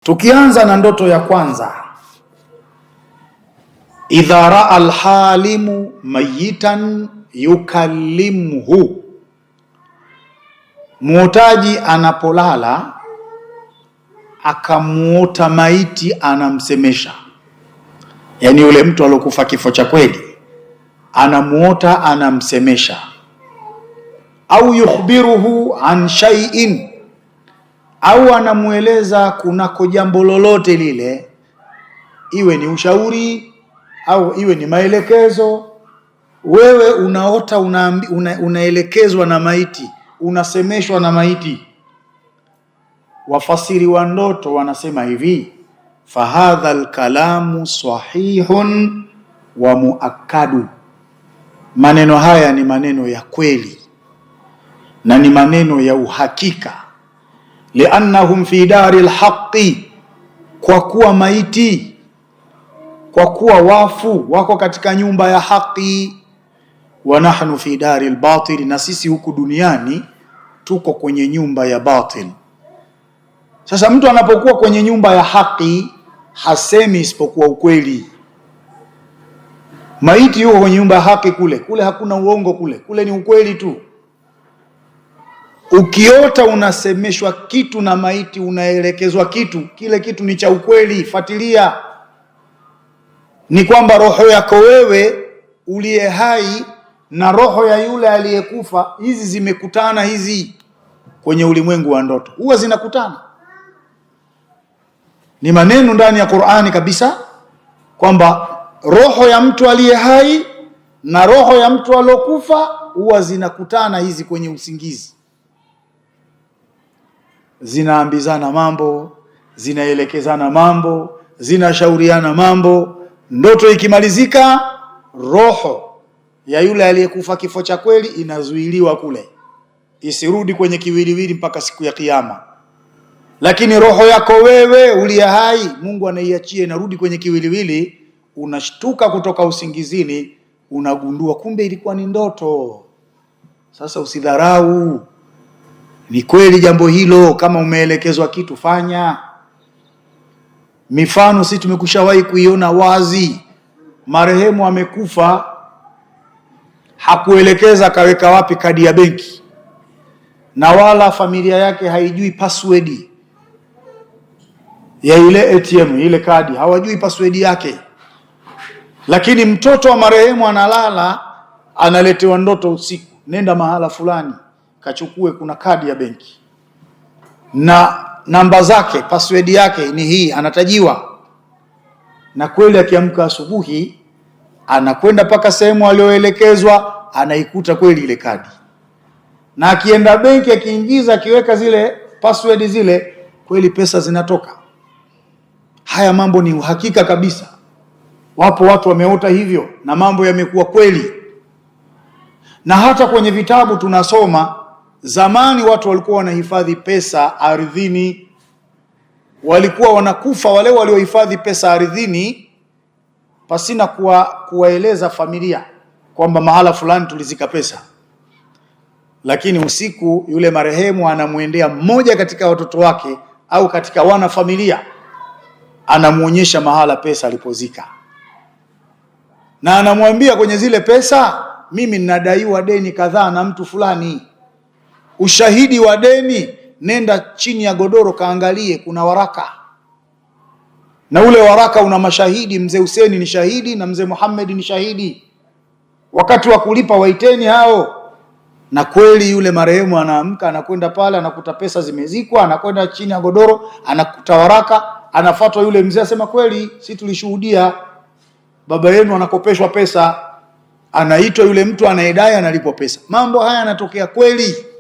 Tukianza na ndoto ya kwanza, idha raa alhalimu mayitan yukallimhu, muotaji anapolala akamuota maiti anamsemesha, yani yule mtu alokufa kifo cha kweli anamuota anamsemesha. Au yukhbiruhu an shay'in, au anamueleza kunako jambo lolote lile, iwe ni ushauri au iwe ni maelekezo. Wewe unaota unaelekezwa na maiti, unasemeshwa na maiti. Wafasiri wa ndoto wanasema hivi, fahadha alkalamu sahihun wa muakkadu, maneno haya ni maneno ya kweli na ni maneno ya uhakika. Liannahum fi dari alhaqi, kwa kuwa maiti, kwa kuwa wafu wako katika nyumba ya haki. Wa nahnu fi dari albatil, na sisi huku duniani tuko kwenye nyumba ya batil. Sasa mtu anapokuwa kwenye nyumba ya haki hasemi isipokuwa ukweli. Maiti yuko kwenye nyumba ya haki, kule hakuna uongo, kule ni ukweli tu. Ukiota unasemeshwa kitu na maiti, unaelekezwa kitu, kile kitu ni cha ukweli. Fuatilia, ni kwamba roho yako wewe uliye hai na roho ya yule aliyekufa, hizi zimekutana, hizi kwenye ulimwengu wa ndoto huwa zinakutana. Ni maneno ndani ya Qur'ani kabisa kwamba roho ya mtu aliye hai na roho ya mtu aliyokufa huwa zinakutana hizi kwenye usingizi, zinaambizana mambo, zinaelekezana mambo, zinashauriana mambo. Ndoto ikimalizika, roho ya yule aliyekufa kifo cha kweli inazuiliwa kule, isirudi kwenye kiwiliwili mpaka siku ya Kiyama. Lakini roho yako wewe uliye hai, Mungu anaiachia inarudi kwenye kiwiliwili. Unashtuka kutoka usingizini, unagundua kumbe ilikuwa ni ndoto. Sasa usidharau, ni kweli jambo hilo. Kama umeelekezwa kitu, fanya. Mifano sisi tumekushawahi kuiona wazi. Marehemu amekufa, hakuelekeza kaweka wapi kadi ya benki, na wala familia yake haijui password ya ile ATM, ile kadi hawajui password yake. Lakini mtoto wa marehemu analala, analetewa ndoto usiku, nenda mahala fulani kachukue, kuna kadi ya benki na namba zake, password yake ni hii, anatajiwa. Na kweli akiamka asubuhi, anakwenda paka sehemu aliyoelekezwa, anaikuta kweli ile kadi. Na akienda benki, akiingiza, akiweka zile password zile, kweli pesa zinatoka. Haya mambo ni uhakika kabisa. Wapo watu wameota hivyo na mambo yamekuwa kweli. Na hata kwenye vitabu tunasoma, zamani watu walikuwa wanahifadhi pesa ardhini. Walikuwa wanakufa wale waliohifadhi pesa ardhini pasina kuwaeleza familia kwamba mahala fulani tulizika pesa. Lakini usiku yule marehemu anamuendea mmoja katika watoto wake au katika wana familia, anamuonyesha mahala pesa alipozika, na anamwambia kwenye zile pesa, mimi ninadaiwa deni kadhaa na mtu fulani. Ushahidi wa deni, nenda chini ya godoro kaangalie, kuna waraka, na ule waraka una mashahidi. Mzee Huseni ni shahidi na mzee Muhammad ni shahidi. Wakati wa kulipa waiteni hao. Na kweli yule marehemu anaamka, anakwenda pale, anakuta pesa zimezikwa, anakwenda chini ya godoro, anakuta waraka, anafuatwa yule mzee, asema kweli, si tulishuhudia baba yenu anakopeshwa pesa. Anaitwa yule mtu anayedai, analipwa pesa. Mambo haya yanatokea kweli.